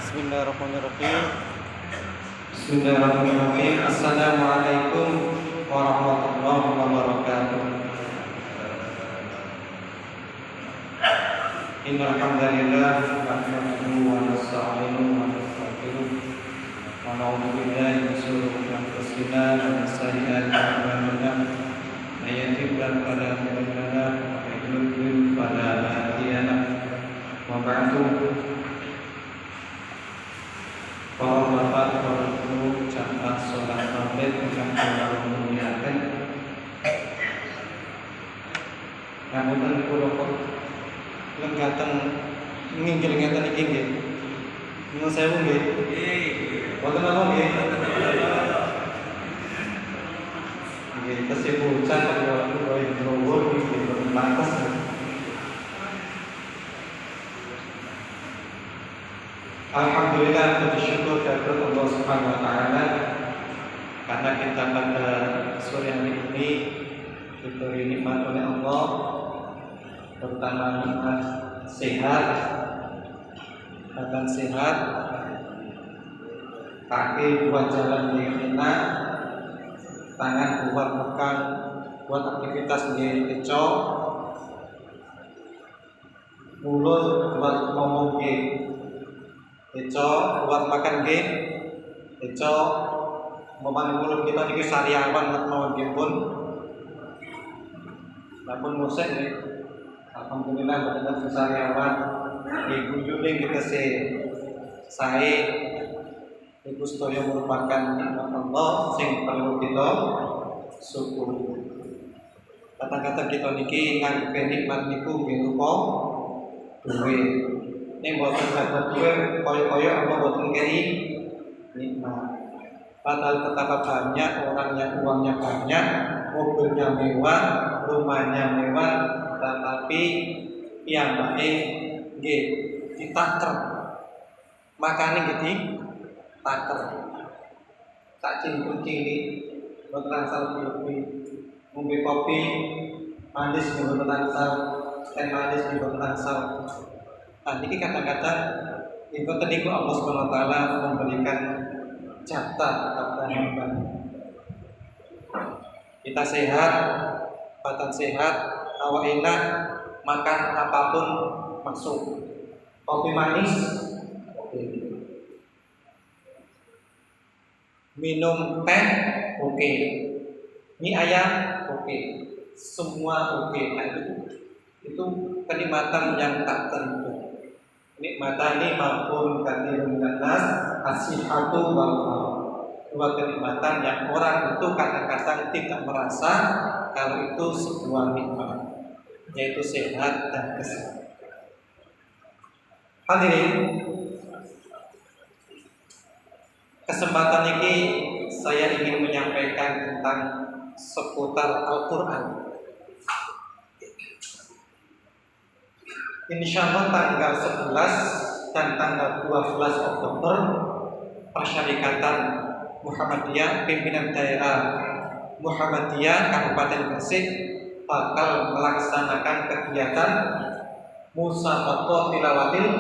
Bismillahirrahmanirrahim. Bismillahirrahmanirrahim. Assalamualaikum warahmatullahi wabarakatuh. Innal hamdalillah nahmaduhu wa nasta'inuhu wa nastaghfiruh wa na'udzu billahi min shururi anfusina wa min sayyi'ati a'malina. May yahdihillahu fala mudilla lahu wa may yudlil fala hadiya lahu. Wa ba'du. Para bapak, para ibu, jamaah sholat maghrib yang kula muliakan. Ngapunten kula kok lengaten nginggil ngeten iki nggih. Nyuwun sewu nggih. Wonten apa nggih? Nggih, kesibukan kula yang dhuwur nggih pantes. Alhamdulillah, puji syukur kepada Allah Subhanahu wa taala karena kita pada sore hari ini diberi nikmat oleh Allah, terutama nikmat sehat, badan sehat, kaki buat jalan yang enak, tangan buat makan, buat aktivitas di kecok, mulut buat ngomong Eco buat makan game, Eco memang mulut kita ini sariawan buat mawon game pun, namun musik nih, alhamdulillah benar sariawan, ibu juling kita saya, ibu stoyo merupakan nikmat Allah, sing perlu kita syukur. Kata-kata kita niki ngangge nikmat niku nggih rupa duwe. Ini boten dapat duwe koyo-koyo apa boten kei nikmat. Padahal betapa banyak orang yang uangnya banyak, mobilnya mewah, rumahnya mewah, tetapi yang baik nggih ditaker. Makane gitu taker. Tak cincin cilik, boten asal kopi, ngombe kopi manis boten asal, teh manis boten asal. Nah, ini kata-kata itu tadi Allah Subhanahu wa taala memberikan jatah kepada hamba. Kita sehat, badan sehat, awak enak, makan apapun masuk. Kopi manis, oke. Minum teh, oke. Mie ayam, oke. Semua oke. Nah, itu kenikmatan yang tak tentu. Nikmatani maupun kathirun nas asihatu wal maut. Dua kenikmatan yang orang itu kadang-kadang tidak merasa kalau itu sebuah nikmat, yaitu sehat dan kesehatan. Hadirin, kesempatan ini saya ingin menyampaikan tentang seputar Al-Quran. Insyaallah tanggal 11 dan tanggal 12 Oktober Persyarikatan Muhammadiyah Pimpinan Daerah Muhammadiyah Kabupaten Gresik bakal melaksanakan kegiatan Musabaqah Tilawatil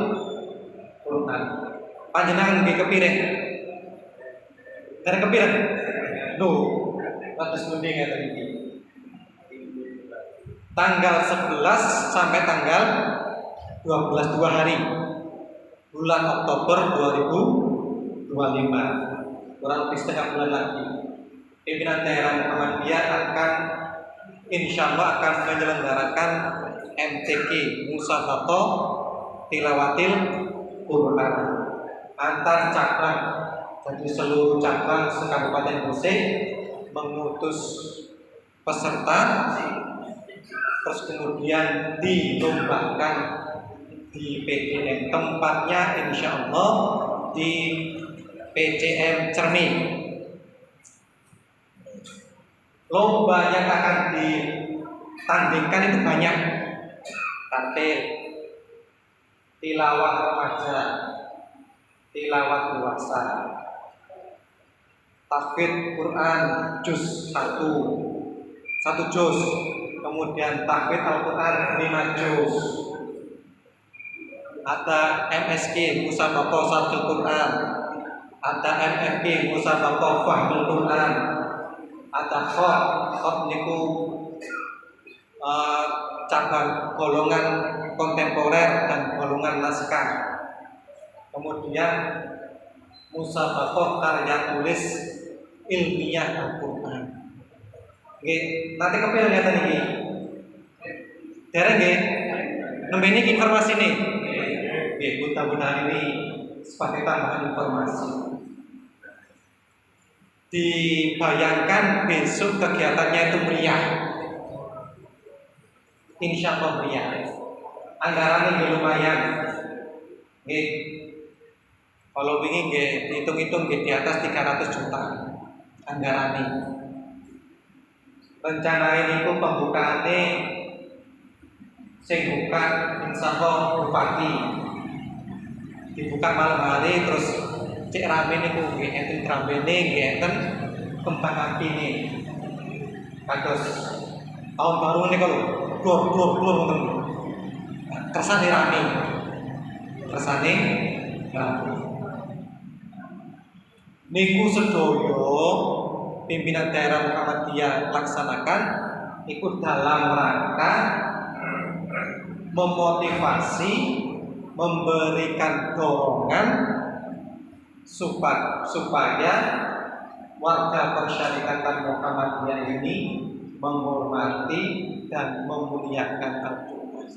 Quran. Panjenengan nggih kepireng? Dereng kepireng? Lho, kados pundi ngaten iki? Tanggal 11 sampai tanggal 12 2 hari bulan Oktober 2025, kurang lebih setengah bulan lagi. Pimpinan daerah Muhammadiyah akan insyaallah akan menyelenggarakan MTQ Musabaqah Tilawatil Quran antar cabang. Jadi seluruh cabang se-Kabupaten Gresik mengutus peserta, terus kemudian dilombakan di PTM. Tempatnya insya Allah di PCM Cermi. Lomba yang akan ditandingkan itu banyak. Tartil, tilawah remaja, tilawah dewasa, tahfidz Quran juz 1 juz, kemudian tahfidz Al-Quran 5 juz. ada MSQ Musabaqah Sharhul Quran, ada MFQ Musabaqah Fahmul Quran, ada khot niku cabang golongan kontemporer dan golongan naskah. Kemudian Musabaqah karya tulis ilmiah Al-Quran. Nggih, nanti kepil ngeten iki. Dereng nggih. Nembe niki informasi nih. Nggih, mudah-mudahan ini sebagai tambahan informasi. Dibayangkan besok kegiatannya itu meriah. Insya Allah meriah. Anggarannya lumayan. Nggih. Kalau wingi nggih hitung-hitung di atas 300 juta anggarannya. Rencana ini pun pembukaannya sing buka insyaallah bupati. Dibuka malam hari terus cek rame niku nggih enten rambene nggih enten kembang api nih. Kados tahun baru niku lho, glor ngoten. Kersane rame. Kersane rame. Niku sedoyo pimpinan daerah Muhammadiyah laksanakan ikut dalam rangka memotivasi, memberikan dorongan supaya warga persyarikatan Muhammadiyah ini menghormati dan memuliakan Al-Quran.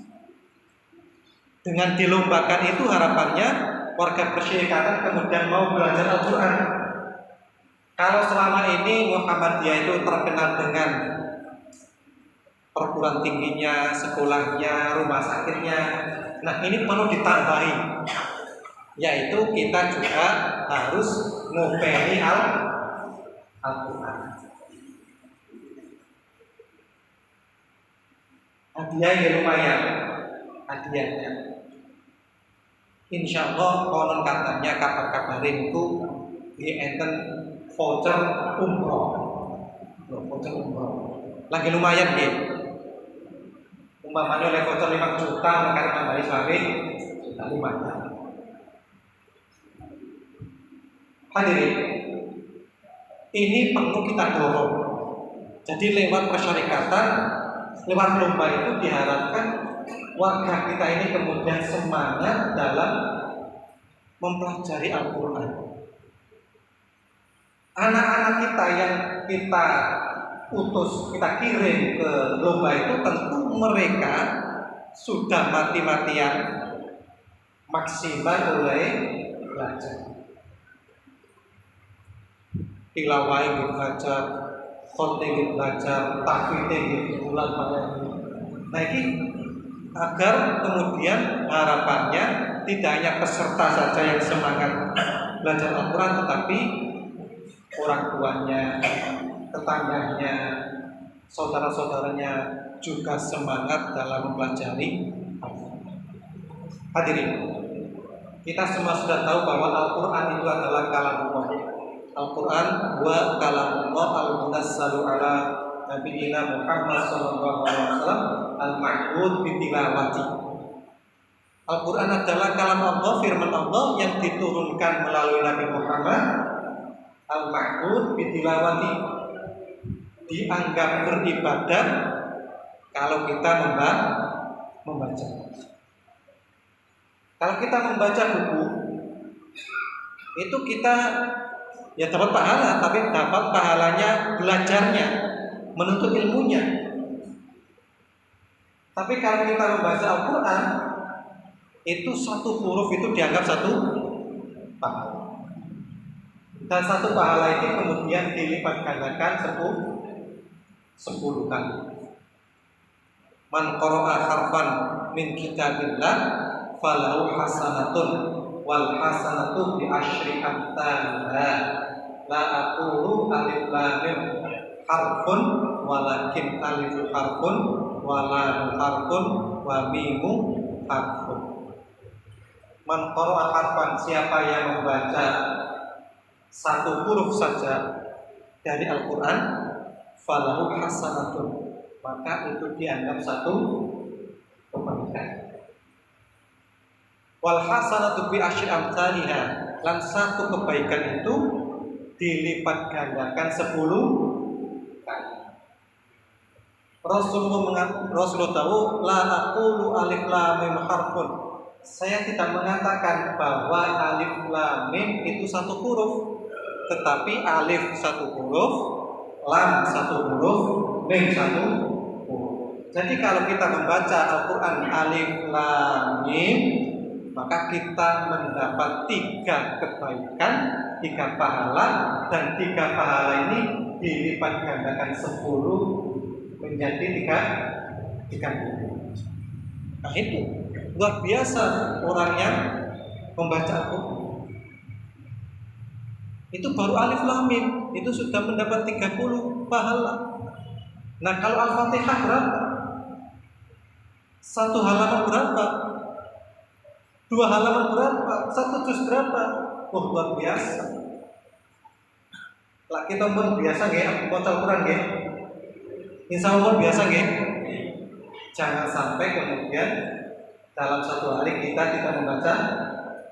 Dengan dilombakan itu harapannya warga persyarikatan kemudian mau belajar Al-Quran. Kalau selama ini Muhammadiyah itu terkenal dengan perguruan tingginya, sekolahnya, rumah sakitnya. Nah, ini perlu ditambahi, yaitu kita juga harus ngopeni Al-Quran. Hadiahnya lumayan, hadiahnya. Insya Allah konon katanya kabar-kabarin itu di enten voucher umroh. Voucher umroh. Lagi lumayan deh. Umpamanya oleh voucher 5 juta maka kembali sawi juta lumayan. Hadirin, ini perlu kita dorong. Jadi lewat persyarikatan, lewat lomba itu diharapkan warga kita ini kemudian semangat dalam mempelajari Al-Quran. Anak-anak kita yang kita utus, kita kirim ke lomba itu tentu mereka sudah mati-matian maksimal oleh belajar. Tilawah yang belajar, khotbah yang belajar, tahfidz yang bulan banyak. Nah ini agar kemudian harapannya tidak hanya peserta saja yang semangat belajar Al-Quran, tetapi orang tuanya, tetangganya, saudara-saudaranya juga semangat dalam mempelajari Al-Quran. Hadirin, kita semua sudah tahu bahwa Al-Quran itu adalah kalamullah. Al-Quran wa kalamullah al-munazzalu ala Nabiina Muhammad sallallahu alaihi wasallam al-ma'bud bi tilawati. Al-Quran adalah kalam Allah, firman Allah yang diturunkan melalui Nabi Muhammad, al-ma'bud bi tilawati, dianggap beribadah kalau kita membaca. Kalau kita membaca buku itu kita ya dapat pahala, tapi dapat pahalanya belajarnya, menuntut ilmunya. Tapi kalau kita membaca Al-Quran, itu satu huruf itu dianggap satu pahala. Dan satu pahala ini kemudian dilipat gandakan 10 kali. Man qara'a harfan min kitabillah falahu hasanatun wal hasanatu bi asyri amsalha. La aqulu alif lam mim harfun walakin alif harfun wa lam harfun wa mim harfun. Man qara'a harfan, siapa yang membaca satu huruf saja dari Al-Quran, falahu hasanatun, maka itu dianggap satu kebaikan. Wal hasanatu bi asyri amsalha, lan satu kebaikan itu dilipat gandakan 10 kali. Rasulullah tahu la aqulu alif lam mim harfun. Saya tidak mengatakan bahwa alif lam mim itu satu huruf, tetapi alif satu huruf, lam satu huruf, mim satu huruf. Jadi kalau kita membaca Al-Qur'an alif lam mim, maka kita mendapat 3 kebaikan, 3 pahala, dan 3 pahala ini dilipat gandakan 10 menjadi 30. Nah itu luar biasa orang yang membaca Al-Quran. Itu baru alif lam mim itu sudah mendapat 30 pahala. Nah kalau Al-Fatihah berapa? 1 halaman berapa? 2 halaman berapa? 1 juz berapa? Oh luar biasa. Lah kita pun biasa nggih maca Al-Qur'an nggih. Insyaallah biasa nggih. Jangan sampai kemudian dalam 1 hari kita tidak membaca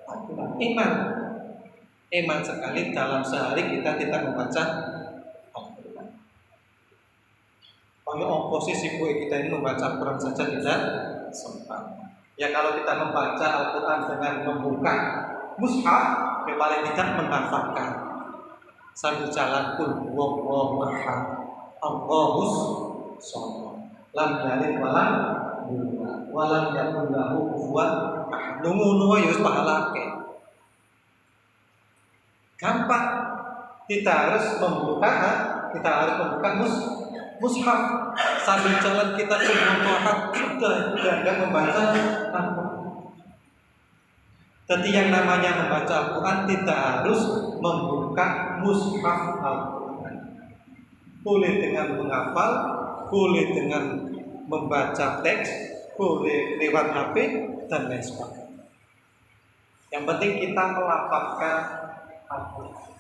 Al-Qur'an. Iman sekali dalam sehari kita tidak membaca Al-Qur'an. Kalau oposisi kita ini membaca Al-Qur'an saja tidak sempat. Ya kalau kita membaca Al-Quran dengan membuka mushaf, ya paling tidak menghafalkan sambil jalan kul huwallahu ahad, Allahus shomad, lam yalid walam yulad, walam yakul lahu kufuwan ahad. Nunggu ya wis pahalake. Gampang. Kita harus membuka mushaf sambil jalan kita sudah enggak membaca Al-Quran. Jadi yang namanya membaca Al-Quran tidak harus membuka mushaf Al-Quran. Boleh dengan menghafal, boleh dengan membaca teks, boleh lewat HP dan lain sebagainya. Yang penting kita melafazkan Al-Quran.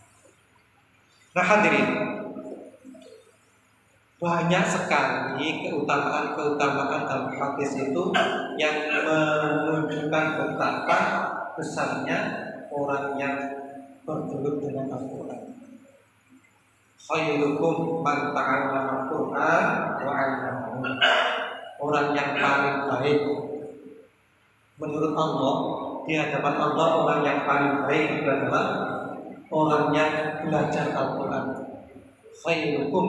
Nah hadirin, banyak sekali keutamaan dalam hadis itu yang menunjukkan betapa besarnya orang yang bergelut dengan Al-Quran. Khairukum man ta'allama Al-Quran wa 'allamahu. Orang yang paling baik menurut Allah, di hadapan Allah, orang yang paling baik adalah orang yang belajar Al-Quran. Khairukum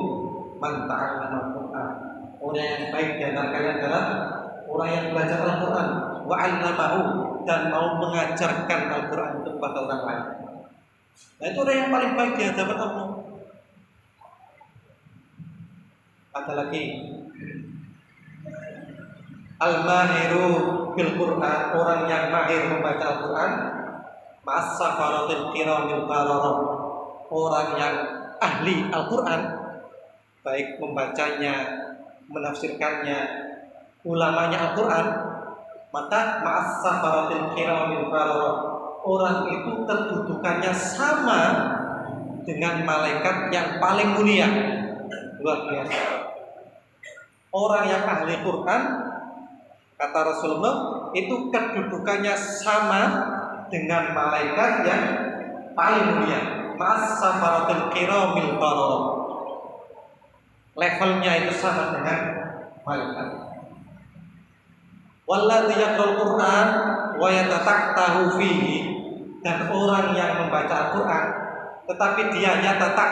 man ta'allama Al-Quran. Orang yang baik di antara kalian adalah orang yang belajar Al-Quran wa 'allamahu, dan mau mengajarkan Al-Quran itu kepada orang lain. Nah itu orang yang paling baik di hadapan Allah. Ada lagi al-mahiru bil Quran, orang yang mahir membaca Al-Quran, ma'as-safaratil kiramil bararah, orang yang ahli Al-Quran, baik membacanya, menafsirkannya, ulamanya Al-Quran, maka ma'as-safaratil kiramil bararah, orang itu kedudukannya sama dengan malaikat yang paling mulia. Luar biasa. Orang yang ahli Quran, kata Rasulullah, itu kedudukannya sama dengan malaikat yang paling mulia. Ma'as-safaratil kiramil bararah, levelnya itu sama dengan malaikat. Walladzi yaqra'ul Qur'an wa yatatahu fihi, dan orang yang membaca Al-Qur'an tetapi dia yatatak,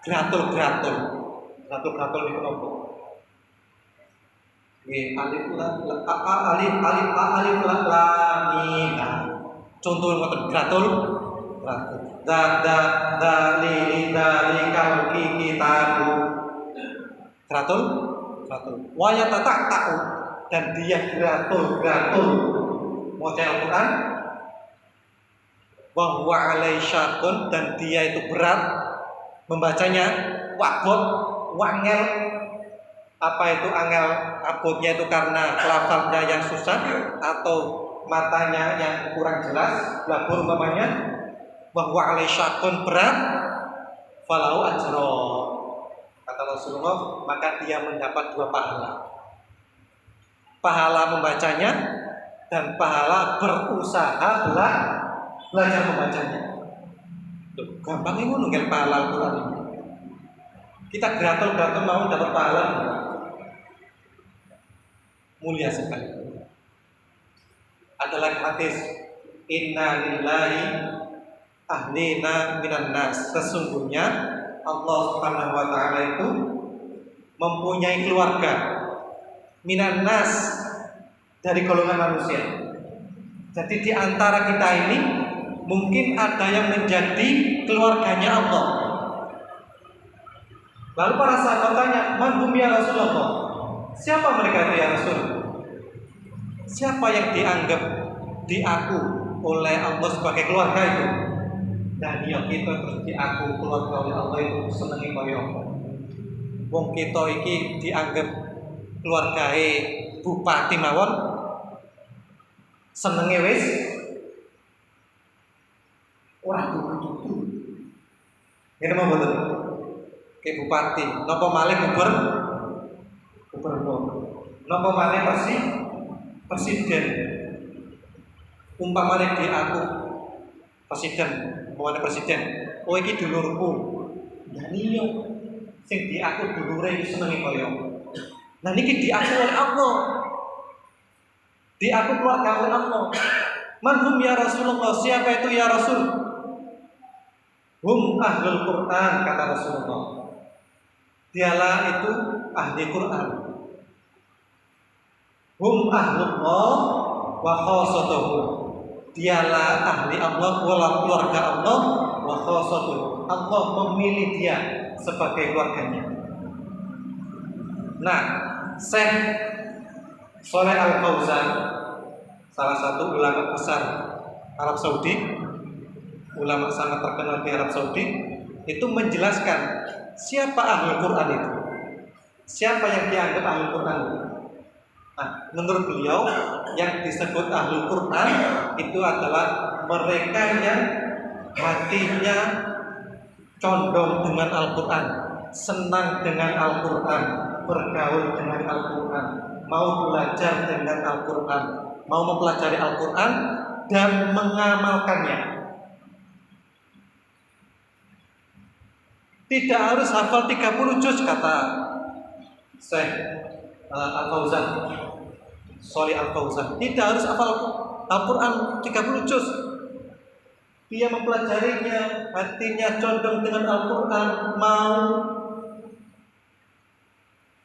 gratul niku napa? Nggih, alif lam mim. Contoh ngoten gratul. Dalikal kitabu. Gratul. Wa yatatak, dan dia gratul maca Al-Qur'an. Wa huwa alai syaqun, dan dia itu berat membacanya, wabot, wangel. Apa itu angel? Abotnya itu karena lafalnya yang susah atau matanya yang kurang jelas, labur umpamanya. Wa huwa alai syaqun, berat, falau ajra, kata Rasulullah, maka dia mendapat 2 pahala. Pahala membacanya dan pahala berusaha belajar membacanya. Loh, gampang ini nunggal pahala Al-Quran ini. Kita gratul-gratul mau dapat pahala, mulia sekali. Ada lagi hadis, inna lillahi ahlina minan nas. Sesungguhnya Allah Subhanahu wa taala itu mempunyai keluarga minan nas, dari golongan manusia. Jadi di antara kita ini mungkin ada yang menjadi keluarganya Allah. Lalu para sahabat tanya, man hum ya Rasulullah? Siapa mereka itu ya Rasul? Siapa yang dianggap diaku oleh Allah sebagai keluarga itu? Dan ya kita terus diaku keluarga oleh Allah itu senengi kaya apa? Wong kita iki dianggap keluargae bupati mawon senenge wis ora dudu. Ngene mau mboten? Ke bupati, napa malih gubernur. Napa malih presiden. Umpamane diaku presiden, oh iki dulurku. Lah iya sing diaku dulure iki senenge kaya. Nah niki diaku oleh Allah. Diaku keluarga oleh Allah. Man hum ya Rasulullah? Siapa itu ya Rasul? Hum ahlul Quran, kata Rasulullah. Dialah itu ahli Quran. Hum ahlullah wa khassatuhu. Dialah ahli Allah, keluarga Allah wa khassatuhu. Allah memilih dia sebagai keluarganya. Nah, Syekh Shalih Al-Fauzan, salah satu ulama besar Arab Saudi, ulama sangat terkenal di Arab Saudi, itu menjelaskan siapa ahli Quran itu. Siapa yang dianggap ahli Quran itu? Nah, menurut beliau yang disebut ahli Quran itu adalah mereka yang hatinya condong dengan Al-Quran, senang dengan Al-Quran, bergaul dengan Al-Quran, mau belajar dengan Al-Quran, mau mempelajari Al-Quran dan mengamalkannya. Tidak harus hafal 30 juz, kata Syekh Al-Fauzan, Shalih Al-Fauzan. Tidak harus hafal Al-Quran 30 juz. Dia mempelajarinya, hatinya condong dengan Al-Quran, mau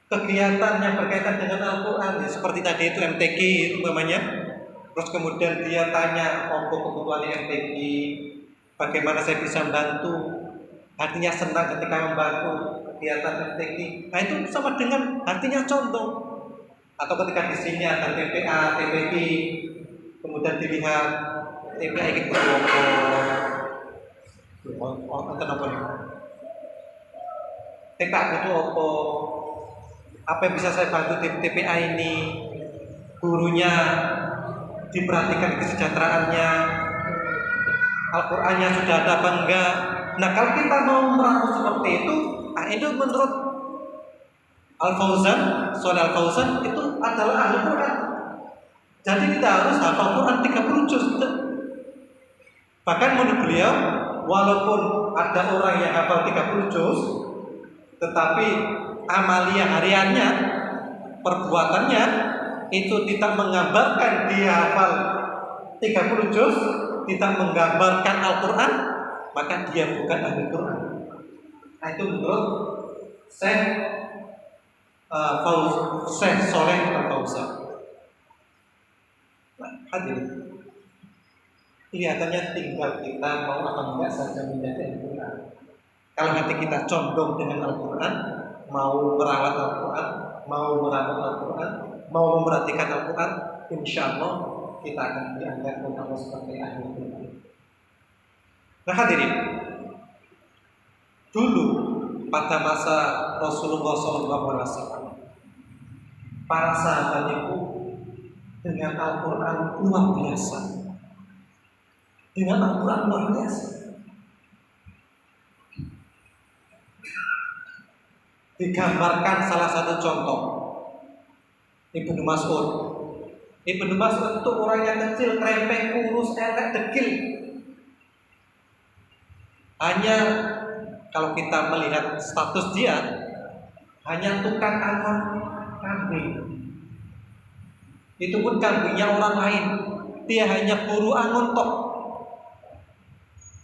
kegiatan yang berkaitan dengan Al-Quran, ya, seperti tadi itu MTQ umpamanya. Terus kemudian dia tanya, apa kebutuhan MTQ, bagaimana saya bisa membantu. Hatinya senang ketika membantu kegiatan MTQ. Nah itu sama dengan hatinya condong. Atau ketika di sini ada TPA, TPI, kemudian dilihat TPA ini butuh apa nih? TPA butuh apa yang bisa saya bantu di TPA ini? Gurunya diperhatikan kesejahteraannya, Al-Qur'annya sudah ada apa enggak? Nah kalau kita mau merangkul seperti itu menurut Al-Fauzan, Shalih Al-Fauzan itu adalah ahli Quran. Jadi tidak harus hafal Quran 30 juz. Bahkan menurut beliau, walaupun ada orang yang hafal 30 juz, tetapi amalia hariannya, perbuatannya itu tidak menggambarkan dia hafal 30 juz, tidak menggambarkan Al-Quran, maka dia bukan ahli Quran. Nah itu menurut Syekh Shalih Al-Fauzan. Nah, hadirin, kelihatannya tinggal kita mau apa enggak saja menjadi Al-Quran. Kalau hati kita condong dengan Al-Quran, mau merawat Al-Quran, mau merawat Al-Quran, mau memperhatikan Al-Quran, insya Allah kita akan dianggap oleh Allah sebagai ahli Quran. Nah hadirin, dulu pada masa Rasulullah SAW, para sahabat itu dengan Al-Quran luar biasa. Dengan Al-Quran luar biasa. Digambarkan salah satu contoh, Ibnu Mas'ud. Ibnu Mas'ud itu orang yang kecil, krempeng, kurus, elek, dekil. Hanya kalau kita melihat status dia, hanya tukang angkut kambing. Itu pun kambingnya orang lain. Dia hanya buru angon tok.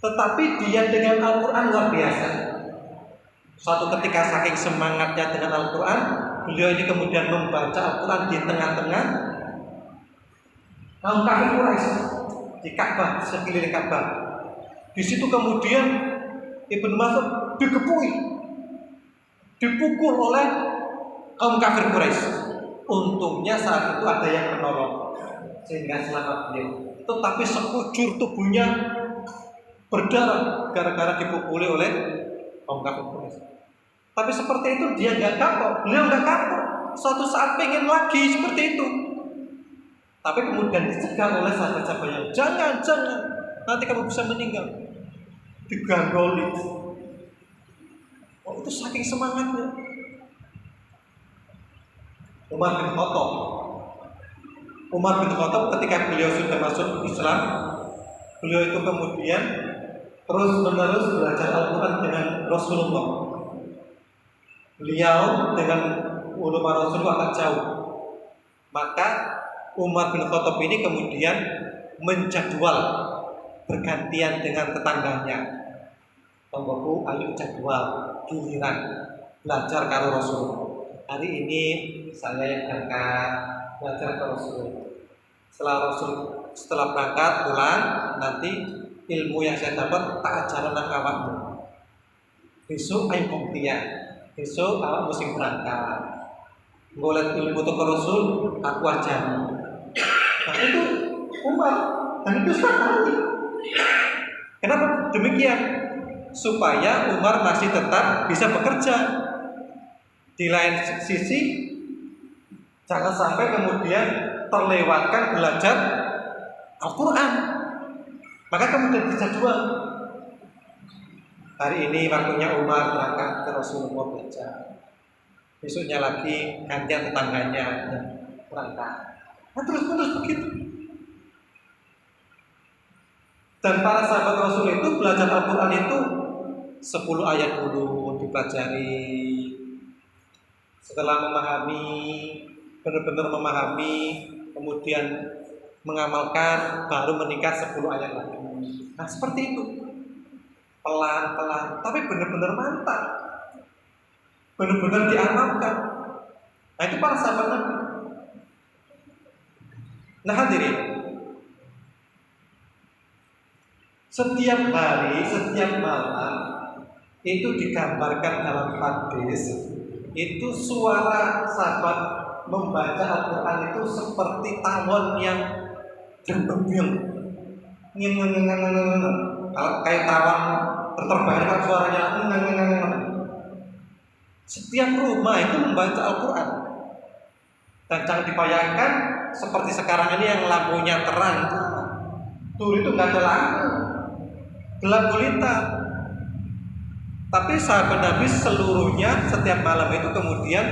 Tetapi dia dengan Al-Quran luar biasa. Suatu ketika saking semangatnya dengan Al-Quran, beliau ini kemudian membaca Al-Quran di tengah-tengah kaum kafir Quraisy di Ka'bah, sekeliling Ka'bah. Di situ kemudian Ibnu Mas'ud digepui, dipukul oleh kaum kafir Quraisy. Untungnya saat itu ada yang menolong sehingga selamat beliau. Tetapi sekujur tubuhnya berdarah gara-gara dipukuli oleh kaum kafir Quraisy. Tapi seperti itu dia nggak kapok, beliau nggak kapok. Suatu saat pengen lagi seperti itu. Tapi kemudian dicegah oleh sahabat-sahabat yang jangan, nanti kamu bisa meninggal. Digandoli. Oh, itu saking semangatnya. Umar bin Khattab ketika beliau sudah masuk Islam, beliau itu kemudian terus menerus belajar Al-Quran dengan Rasulullah. Beliau dengan ulama Rasulullah akan jauh. Maka Umar bin Khattab ini kemudian menjadwal bergantian dengan tetangganya. Tonggoku, ayo jadwal giliran belajar karo Rasulullah. Hari ini saya yang berangkat belajar ke Rasulullah. Setelah berangkat pulang, nanti ilmu yang saya dapat tak ajaran nang awakmu. Besok ayo buktian. Besok awak mesti berangkat. Ngolet ilmu ke Rasul, aku ajari. Nah itu Umar, dan itu sekali. Kenapa demikian? Supaya Umar masih tetap bisa bekerja. Di lain sisi, jangan sampai kemudian terlewatkan belajar Al-Quran. Maka kemudian dijadwal. Hari ini waktunya Umar berangkat ke Rasulullah belajar. Besoknya lagi gantian tetangganya yang berangkat. Nah, terus begitu. Dan para sahabat Rasul itu belajar Al-Quran itu 10 ayat dulu dipelajari. Setelah memahami, benar-benar memahami, kemudian mengamalkan, baru meningkat 10 ayat lagi. Nah seperti itu, pelan-pelan, tapi benar-benar mantap, benar-benar diamalkan. Nah itu para sahabat Nabi. Nah hadirin, setiap hari, setiap malam itu digambarkan dalam hadis. Itu suara sahabat membaca Al-Quran itu seperti tawon yang berdebyung. Kalau kayak tawon berterbangan kan suaranya. Setiap rumah itu membaca Al-Quran. Dan jangan dibayangkan seperti sekarang ini yang lampunya terang. Dulu itu nggak ada lampu, gelap gulita. Tapi sahabat Nabi seluruhnya setiap malam itu kemudian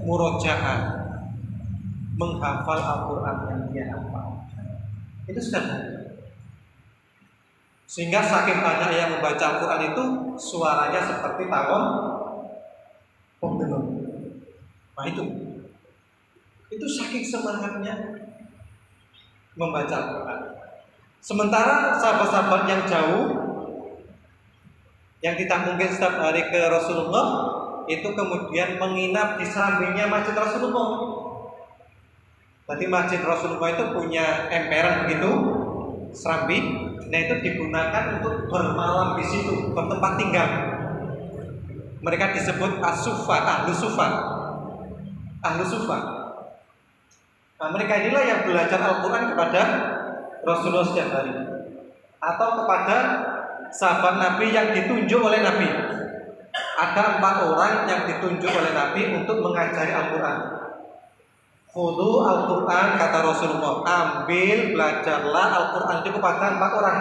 murojaah, menghafal Al-Quran yang dia hafal. Itu sudah banyak. Sehingga saking banyak yang membaca Al-Quran itu suaranya seperti tawon pembenung. Nah itu saking semangatnya membaca Al-Quran. Sementara sahabat-sahabat yang jauh, yang tidak mungkin setiap hari ke Rasulullah, itu kemudian menginap di sampingnya Masjid Rasulullah. Berarti Masjid Rasulullah itu punya emperan begitu, serambi. Nah itu digunakan untuk bermalam di situ, bertempat tinggal. Mereka disebut as-sufa, ahlu sufa. Nah mereka inilah yang belajar Al-Quran kepada Rasulullah setiap hari, atau kepada sahabat Nabi yang ditunjuk oleh Nabi. Ada 4 orang yang ditunjuk oleh Nabi untuk mengajari Al-Quran. Khudhu Al-Quran, kata Rasulullah, ambil, belajarlah Al-Quran itu kepada 4 orang.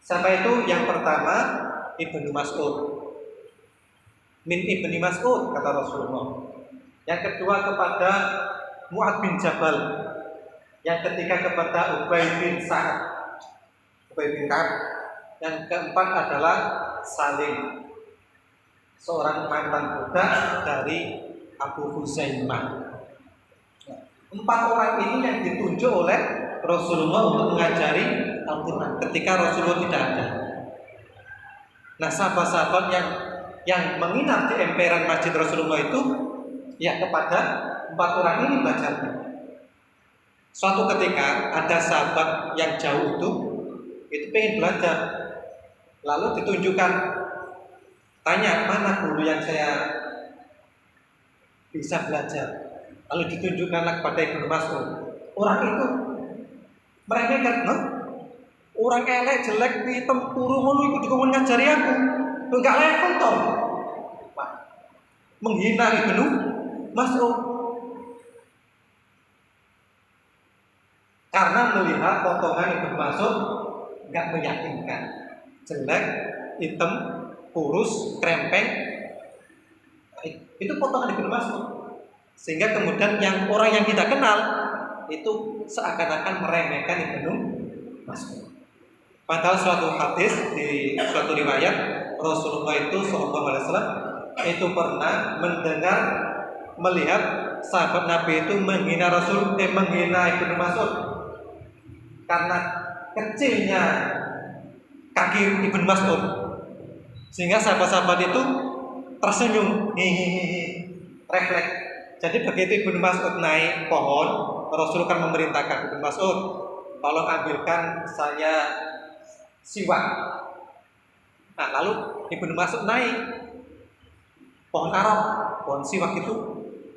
Siapa itu? Yang pertama Ibnu Mas'ud. Min Ibni Mas'ud, kata Rasulullah. Yang kedua kepada Mu'adz bin Jabal. Yang ketiga kepada Ubay bin Sa'ad, Ubay bin Ka'ab. Yang keempat adalah Salim, seorang mantan budak dari Abu Huzaimah. 4 orang ini yang ditunjuk oleh Rasulullah untuk mengajari Al-Quran ketika Rasulullah tidak ada. Nah, sahabat-sahabat yang menginap di emperan masjid Rasulullah itu, ya kepada 4 orang ini belajarnya. Suatu ketika ada sahabat yang jauh itu pengen belajar, lalu ditunjukkan, tanya mana guru yang saya bisa belajar. Lalu ditunjukkanlah kepada Ibnu Mas'ud. Orang itu meremehkan, orang elek, jelek, hitam, puru, ngono itu juga ngajari aku. Enggak level toh. Menghina Ibnu Mas'ud. Karena melihat potongan Ibnu Mas'ud enggak meyakinkan. Jelek, hitam, kurus, krempeng. Itu potongan Ibnu Mas'ud. Sehingga kemudian orang yang tidak kenal itu seakan-akan meremehkan Ibnu Mas'ud. Padahal suatu hadis di suatu riwayat Rasulullah itu Shallallahu Alaihi Wasallam itu pernah melihat sahabat Nabi itu menghina menghina Ibnu Mas'ud karena kecilnya kaki Ibnu Mas'ud, sehingga sahabat-sahabat itu tersenyum, refleks. Jadi begitu Ibnu Mas'ud naik pohon, Rasul kan memerintahkan Ibnu Mas'ud, tolong ambilkan saya siwak. Nah, lalu Ibnu Mas'ud naik pohon arok, pohon siwak itu.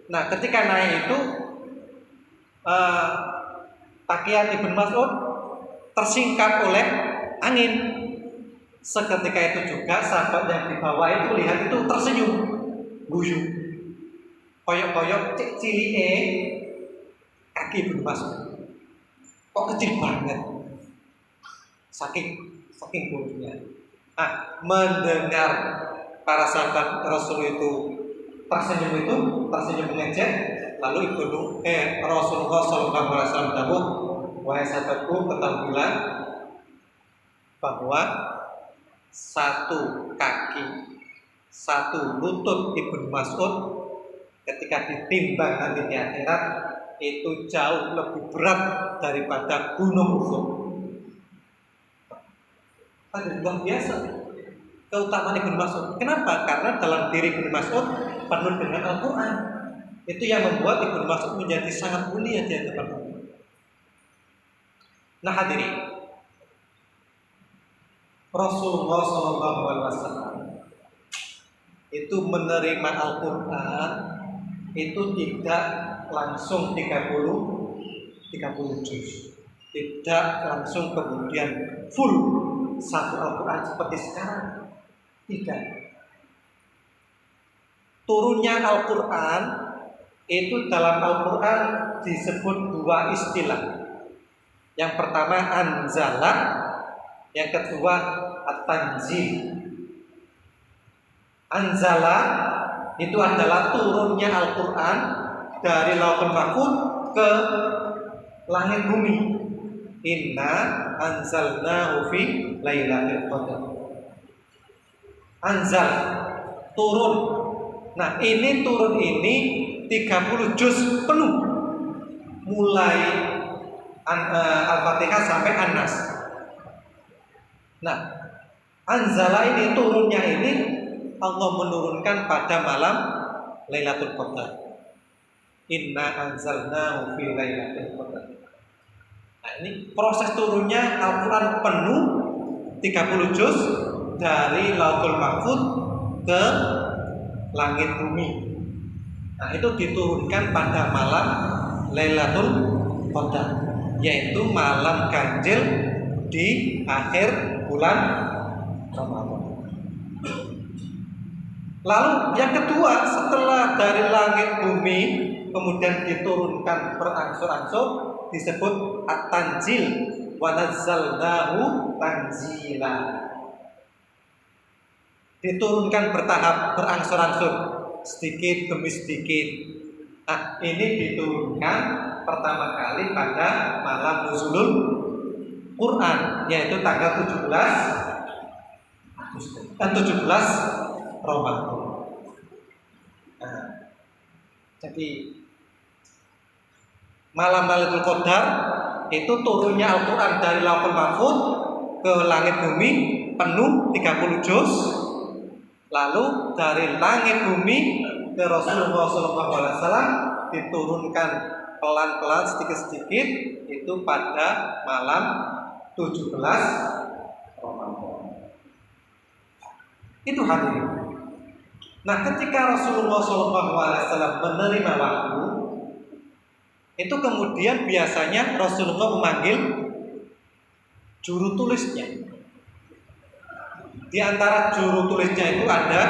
Nah, ketika naik itu pakaian Ibnu Mas'ud tersingkap oleh angin. Seketika itu juga sahabat yang di bawah itu lihat itu tersenyum, guyu. Koyok-koyok cilike kaki Ibnu Mas'ud. Kok kecil banget? Saking buruknya. Nah, mendengar para sahabat Rasul itu tersenyum mengejek, lalu Rasulullah SAW dawuh, wahai sahabatku, ketahuilah bahwa satu kaki, satu lutut Ibnu Mas'ud ketika ditimbang nanti di akhirat itu jauh lebih berat daripada gunung Uhud. Ada luar biasa keutamaan Ibnu Mas'ud. Kenapa? Karena dalam diri Ibnu Mas'ud penuh dengan Al-Quran. Itu yang membuat Ibnu Mas'ud menjadi sangat mulia di hadapan Allah. Nah, hadirin, Rasulullah SAW itu menerima Al-Quran itu tidak langsung 30 juz, tidak langsung kemudian full satu Al-Quran seperti sekarang. Tidak. Turunnya Al-Quran itu dalam Al-Quran disebut 2 istilah. Yang pertama anzala, yang kedua at-tanzil. Anzala itu adalah turunnya Al-Quran dari Lauhul Mahfuz ke langit bumi. Inna anzalnahu fi lailatul qadar. Anzal, turun. Nah, ini turun ini 30 juz penuh. Mulai Al-Fatihah sampai An-Nas. Nah, anzala ini turunnya ini Allah menurunkan pada malam Lailatul Qadar. Inna anzalnahu fi lailatul qadar. Nah, ini proses turunnya Al-Quran penuh 30 juz dari Lauhul Mahfuz ke langit bumi. Nah, itu diturunkan pada malam Lailatul Qadar, yaitu malam ganjil di akhir bulan Ramadan. Lalu yang kedua, setelah dari langit bumi kemudian diturunkan berangsur-angsur, disebut at-tanzil, wa nazzalnahu tanzila. Diturunkan bertahap, berangsur-angsur, sedikit demi sedikit. Nah, ini diturunkan pertama kali pada malam nuzulul Quran, yaitu tanggal 17 Ramadan. Nah, jadi malam Lailatul Qadar itu turunnya Al-Quran dari Lauhul Mahfuz ke langit bumi penuh 30 juz. Lalu dari langit bumi ke Rasulullah SAW diturunkan pelan-pelan sedikit-sedikit itu pada malam 17 Ramadan. Itu hadirin. Nah, ketika Rasulullah SAW menerima wahyu, itu kemudian biasanya Rasulullah memanggil juru tulisnya. Di antara juru tulisnya itu ada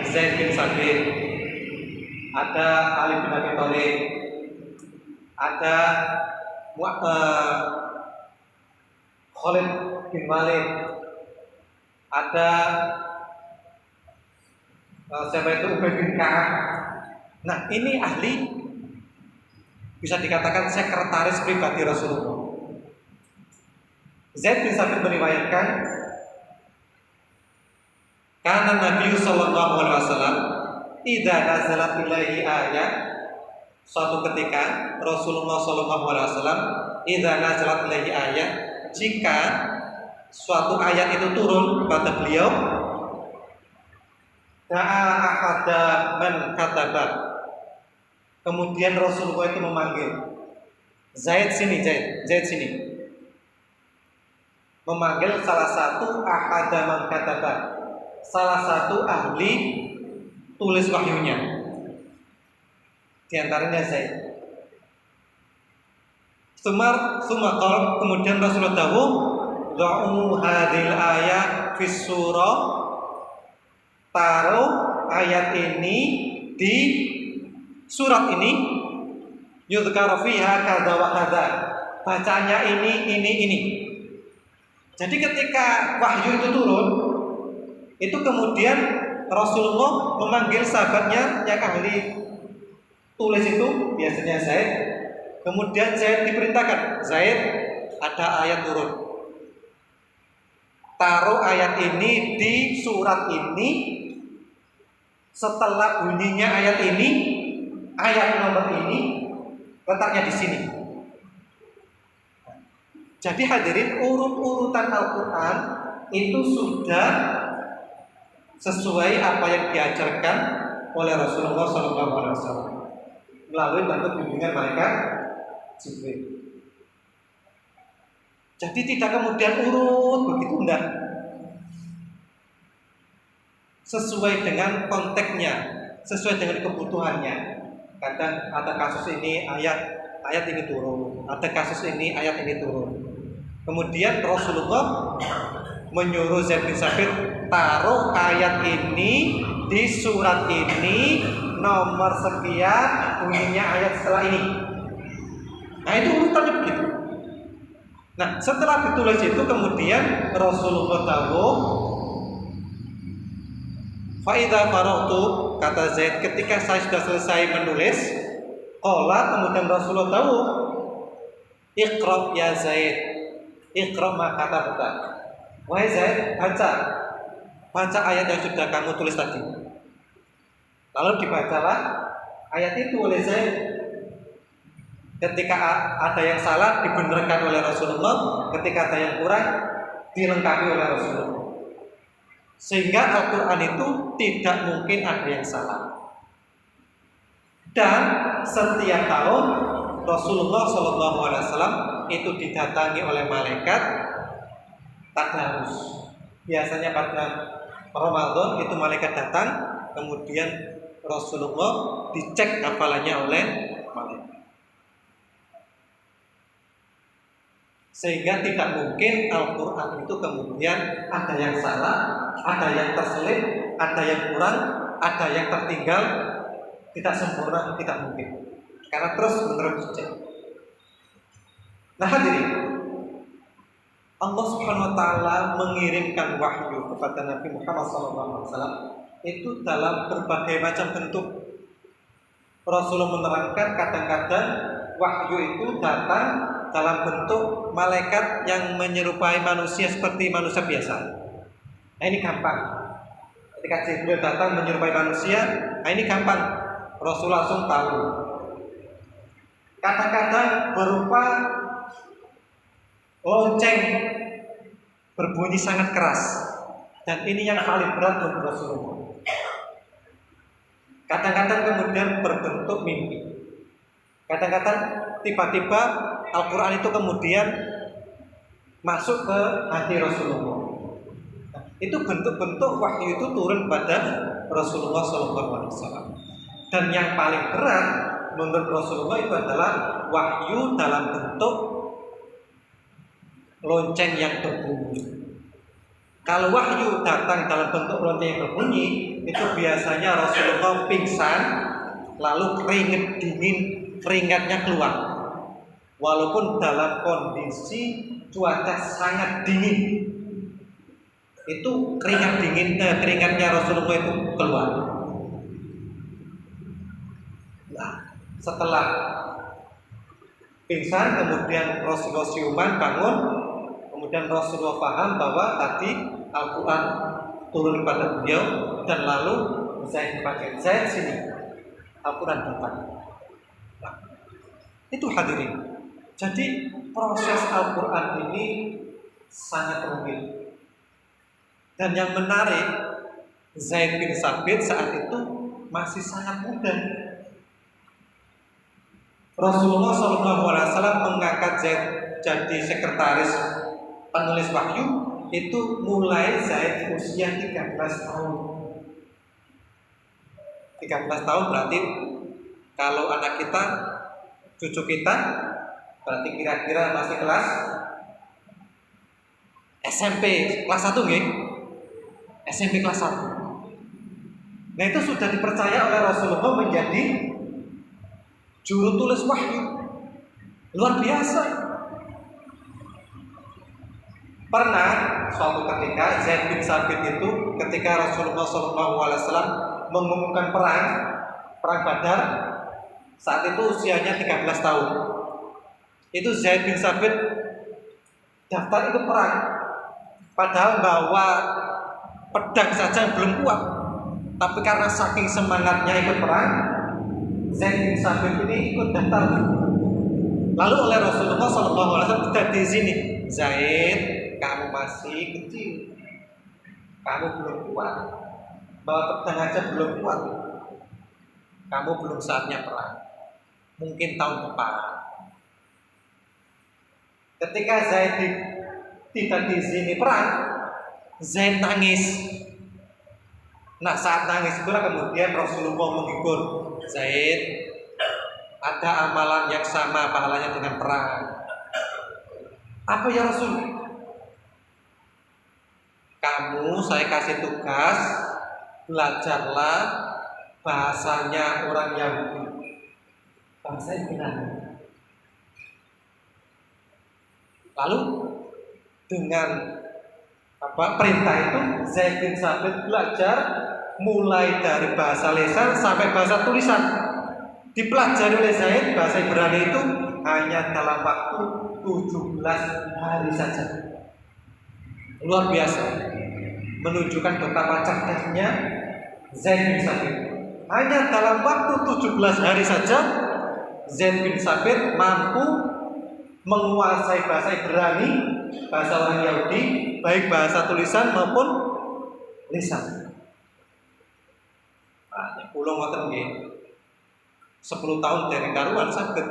Zaid bin Sabit, ada Ali bin Abi Thalib, ada Khalid bin Walid, ada siapa itu Ubay bin Ka'ab. Nah, ini ahli, bisa dikatakan sekretaris pribadi Rasulullah. Zaid bin Sabit meriwayatkan, karena Nabi sallallahu alaihi wasallam idza nazalat ilaihi ayat, suatu ketika Rasulullah sallallahu alaihi wasallam idza nazalat ilaihi ayat, jika suatu ayat itu turun kepada beliau, da'a ahada man kataba, kemudian Rasulullah itu memanggil Zaid sini, Zaid sini, memanggil salah satu ahada man kataba, salah satu ahli tulis wahyunya, di antaranya Zaid. Sumakal, kemudian Rasulullah dawuh, da'u hadil ayat fis surah, taruh ayat ini di surat ini, yudhkar fiha kadza wa kadza, bacanya ini. Jadi ketika wahyu itu turun, itu kemudian Rasulullah memanggil sahabatnya yang ahli tulis itu, biasanya Zaid. Kemudian Zaid diperintahkan, Zaid, ada ayat turun, taruh ayat ini di surat ini. Setelah bunyinya ayat ini, ayat nomor ini, letaknya di sini. Jadi hadirin, urut-urutan Al-Quran itu sudah sesuai apa yang diajarkan oleh Rasulullah SAW melalui bentuk bimbingan malaikat Jibril. Jadi tidak kemudian urut begitu, enggak. Sesuai dengan konteksnya, sesuai dengan kebutuhannya. Kadang ada kasus ini ayat ini turun, ada kasus ini ayat ini turun. Kemudian Rasulullah menyuruh Zaid bin Sabit, taruh ayat ini di surat ini, nomor sekian, bunyinya ayat setelah ini. Nah, itu urutannya begitu. Nah, setelah ditulis itu kemudian Rasulullah dawuh, fa idza faragtu, kata Zaid, ketika saya sudah selesai menulis, qala, kemudian Rasulullah dawuh, iqra ya Zaid, iqra ma katabta. Wahai Zaid, baca ayat yang sudah kamu tulis tadi. Lalu dibacalah ayat itu oleh Zaid. Ketika ada yang salah dibenarkan oleh Rasulullah, ketika ada yang kurang dilengkapi oleh Rasulullah. Sehingga Al-Quran itu tidak mungkin ada yang salah. Dan setiap tahun Rasulullah SAW itu didatangi oleh malaikat tadarus. Biasanya pada Ramadan itu malaikat datang, kemudian Rasulullah dicek hafalannya oleh malaikat. Sehingga tidak mungkin Al-Quran itu kemudian ada yang salah, ada yang terselip, ada yang kurang, ada yang tertinggal, tidak sempurna, tidak mungkin. Karena terus menerus dicek. Nah hadirin, Allah Subhanahu Wa Taala mengirimkan wahyu kepada Nabi Muhammad SAW itu dalam berbagai macam bentuk. Rasulullah menerangkan kadang-kadang wahyu itu datang dalam bentuk malaikat yang menyerupai manusia seperti manusia biasa. Nah, ini gampang. Ketika Jibril datang menyerupai manusia, nah ini gampang. Rasul langsung tahu. Kadang-kadang berupa lonceng berbunyi sangat keras, dan ini yang paling berat untuk Rasulullah. Kadang-kadang kemudian berbentuk mimpi. Kadang-kadang tiba-tiba Al-Quran itu kemudian masuk ke hati Rasulullah. Nah, itu bentuk-bentuk wahyu itu turun pada Rasulullah SAW. Dan yang paling berat menurut Rasulullah itu adalah wahyu dalam bentuk lonceng yang berbunyi. Kalau wahyu datang dalam bentuk lonceng yang berbunyi, itu biasanya Rasulullah pingsan, lalu keringatnya keluar. Walaupun dalam kondisi cuaca sangat dingin, itu keringatnya Rasulullah itu keluar. Nah, setelah pingsan, kemudian Rasulullah siuman, bangun, kemudian Rasulullah paham bahwa tadi Al-Quran turun kepada beliau, dan lalu Zaid dipakai. Zaid sini, Al-Quran datang. Nah, itu hadirin. Jadi proses Al-Quran ini sangat rumit. Dan yang menarik, Zaid bin Sabit saat itu masih sangat muda. Rasulullah SAW mengangkat Zaid jadi sekretaris penulis wahyu itu mulai Zaid usia 13 tahun. 13 tahun berarti kalau anak kita, cucu kita, berarti kira-kira masih kelas SMP kelas 1 nggih? SMP kelas 1. Nah, itu sudah dipercaya oleh Rasulullah menjadi juru tulis wahyu. Luar biasa. Pernah suatu ketika Zaid bin Sabit itu ketika Rasulullah SAW mengumumkan perang Badar, saat itu usianya 13 tahun. Itu Zaid bin Sabit daftar ikut perang, padahal bawa pedang saja belum kuat. Tapi karena saking semangatnya ikut perang, Zaid bin Sabit ini ikut daftar. Lalu oleh Rasulullah SAW tidak di sini, Zaid, kamu masih kecil, kamu belum kuat, bawa pedang aja belum kuat, kamu belum saatnya perang, mungkin tahun depan. Ketika Zaid tidak di sini perang, Zaid nangis. Nah, saat nangis itulah kemudian Rasulullah menghibur, Zaid, ada amalan yang sama pahalanya dengan perang. Apa ya Rasul? Kamu saya kasih tugas, belajarlah bahasanya orang Yahudi, bahasa Yunani. Lalu dengan perintah itu Zaid bin Sabit belajar mulai dari bahasa lisan sampai bahasa tulisan. Dipelajari oleh Zaid bahasa Ibrani itu hanya dalam waktu 17 hari saja. Luar biasa, menunjukkan betapa cerdasnya Zaid bin Sabit. Hanya dalam waktu 17 hari saja Zaid bin Sabit mampu menguasai bahasa Ibrani, bahasa orang Yahudi, baik bahasa tulisan maupun lisan. Pulau ngoten nggih. 10 tahun dari karuan saged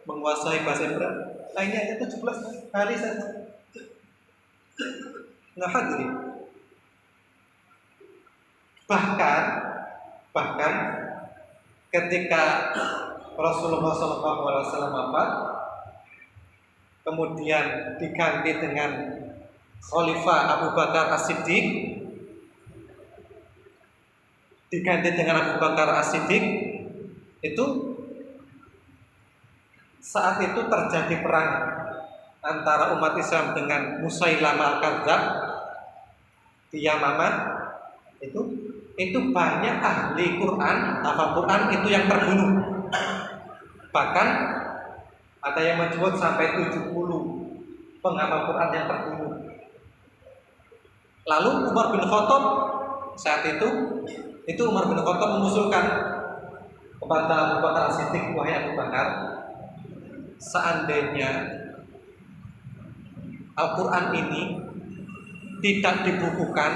menguasai bahasa Ibrani. Nah, ini hanya 17 hari saja. Nah, hadirin. Bahkan ketika Rasulullah SAW wafat, kemudian diganti dengan Khalifah Abu Bakar As-Siddiq, itu saat itu terjadi perang antara umat Islam dengan Musailamah Al-Kadzdzab di Yamamah. Itu banyak ahli Quran, hafal Quran itu yang terbunuh. Bahkan Ada yang menyebut sampai 70 penghafal Quran yang terbunuh. Lalu Umar bin Khattab saat itu Umar bin Khattab mengusulkan kepada Abu Bakar As-Siddiq, wahai Abu Bakar, seandainya Al-Quran ini tidak dibukukan,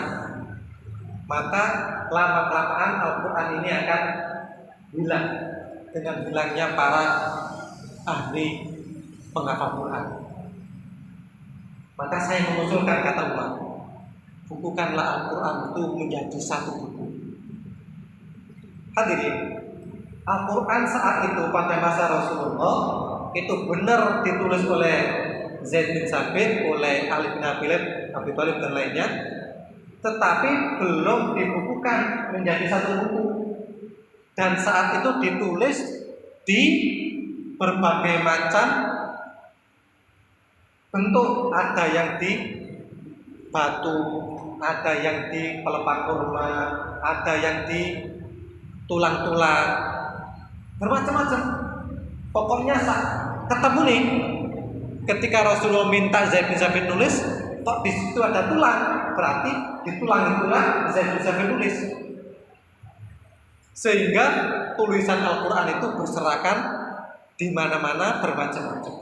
maka lama-kelamaan Al-Quran ini akan hilang dengan hilangnya para ahli penghafal Quran. Maka saya mengusulkan, kata Umar, bukukanlah Al-Quran itu menjadi satu buku. Hadirin, Al-Quran saat itu pada masa Rasulullah itu benar ditulis oleh Zaid bin Sabit, oleh Ali bin Abi Thalib dan lainnya, tetapi belum dibukukan menjadi satu buku. Dan saat itu ditulis di berbagai macam bentuk, ada yang di batu, ada yang di pelepah kurma, ada yang di tulang-tulang, bermacam-macam. Pokoknya ketemu nih, ketika Rasulullah minta Zaid bin Sabit nulis, kok di situ ada tulang, berarti di tulang itulah Zaid bin Sabit nulis. Sehingga tulisan Al-Quran itu berserakan di mana-mana, bermacam-macam.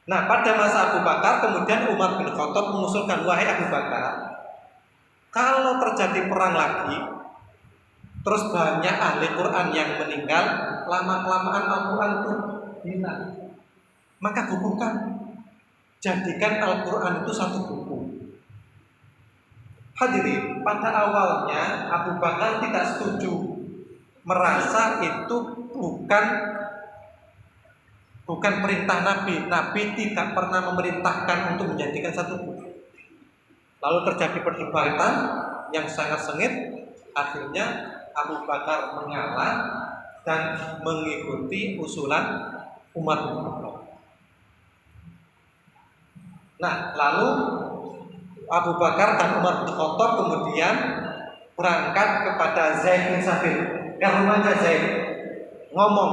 Nah, pada masa Abu Bakar, kemudian Umar bin Khattab mengusulkan, wahai Abu Bakar, kalau terjadi perang lagi, terus banyak ahli Quran yang meninggal, lama-kelamaan Al-Quran itu hilang, maka bukukan, jadikan Al-Quran itu satu buku. Hadirin, pada awalnya Abu Bakar tidak setuju, merasa itu bukan perintah Nabi. Nabi tidak pernah memerintahkan untuk menjadikan satu buku. Lalu terjadi perdebatan yang sangat sengit. Akhirnya Abu Bakar mengalah dan mengikuti usulan Umar bin Khattab. Nah, lalu Abu Bakar dan Umar bin Khattab kemudian berangkat kepada Zaid bin Sabit, ke rumahnya Zaid, ngomong,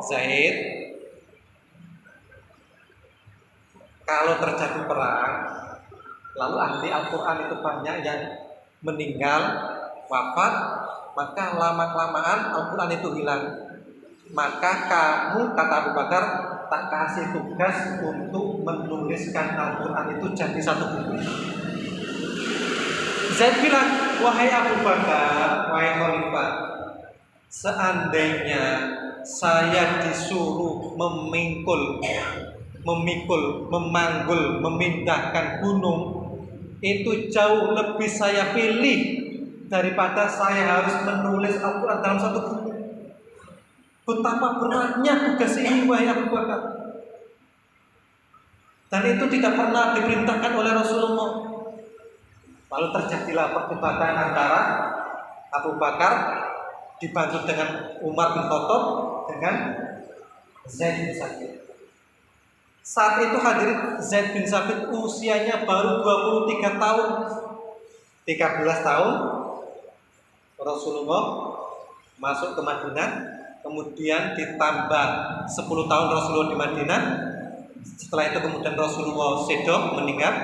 Zaid, kalau terjadi perang, lalu ahli Al-Quran itu banyak yang meninggal, wafat, maka lama-kelamaan Al-Quran itu hilang. Maka kamu, kata Abu Bakar, tak kasih tugas untuk menuliskan Al-Quran itu jadi satu buku. Zaid bilang, wahai Abu Bakar, wahai Khalifah, seandainya saya disuruh memikul, memanggul, memindahkan gunung, itu jauh lebih saya pilih daripada saya harus menulis Al-Quran dalam satu buku. Betapa beratnya tugas ini, wahai Abu Bakar. Dan itu tidak pernah diperintahkan oleh Rasulullah. Lalu terjadilah perdebatan antara Abu Bakar dibantu dengan Umar bin Khattab dengan Zaid bin Sabit. Saat itu hadirin, Zaid bin Sabit usianya baru 23 tahun. 13 tahun Rasulullah masuk ke Madinah, kemudian ditambah 10 tahun Rasulullah di Madinah. Setelah itu kemudian Rasulullah sedok, meninggal,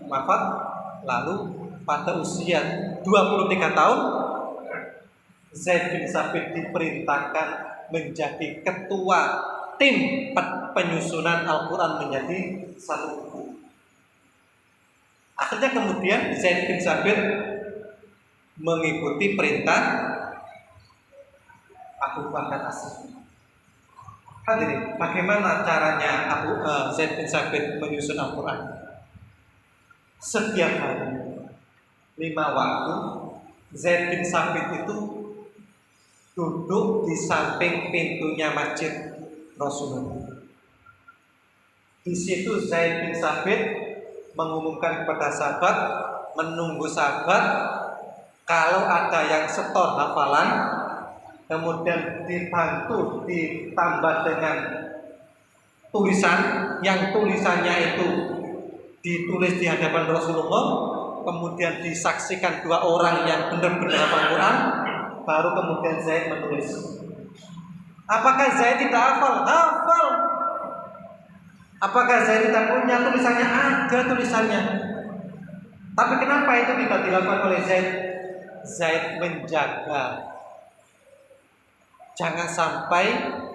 wafat. Lalu pada usia 23 tahun Zaid bin Sabit diperintahkan menjadi ketua tim penyusunan Al-Quran menjadi satu buku. Akhirnya kemudian Zaid bin Sabit mengikuti perintah Abu Bakar As-Siddiq. Hadirin, bagaimana caranya Zaid bin Sabit menyusun Al-Quran? Setiap hari 5 waktu Zaid bin Sabit itu duduk di samping pintunya masjid Rasulullah. Di situ Zaid bin Sabit mengumumkan kepada sahabat, menunggu sahabat, kalau ada yang setor hafalan, kemudian dibantu ditambah dengan tulisan, yang tulisannya itu ditulis di hadapan Rasulullah, kemudian disaksikan 2 orang yang benar-benar hafal Quran, baru kemudian Zaid menulis. Apakah Zaid tidak hafal? Hafal. Apakah Zaid tidak punya tulisannya? Ada tulisannya. Tapi kenapa itu tidak dilakukan oleh Zaid? Zaid menjaga jangan sampai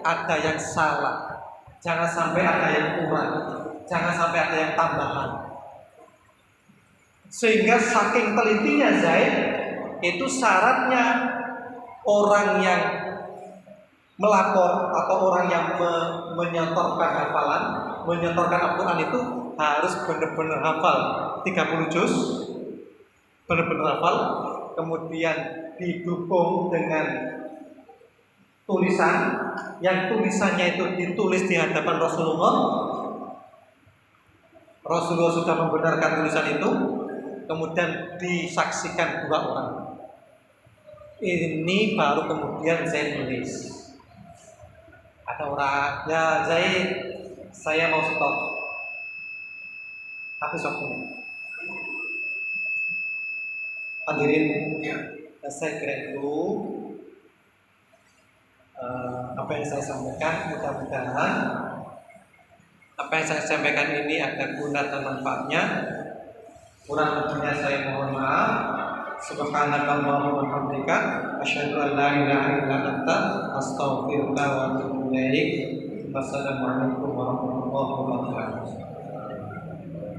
ada yang salah, jangan sampai ada yang kurang, jangan sampai ada yang tambahan. Sehingga saking telitinya Zaid, itu syaratnya orang yang melapor atau orang yang menyetorkan hafalan, menyetorkan Al-Quran itu harus benar-benar hafal 30 juz, benar-benar hafal, kemudian didukung dengan tulisan yang tulisannya itu ditulis di hadapan Rasulullah. Rasulullah sudah membenarkan tulisan itu, kemudian disaksikan 2 orang. Ini baru kemudian Zaid menulis. Ada orang, ya Zaid, saya mau stop. Habis waktunya. Hadirin, saya kira itu apa yang saya sampaikan. Mudah-mudahan apa yang saya sampaikan ini ada guna dan manfaatnya. Kurang lebihnya saya mohon maaf. Subhanakallahumma wa bihamdika asyhadu an la ilaha illa anta astaghfiruka wa atubu ilaik. Wassalamualaikum warahmatullahi wabarakatuh.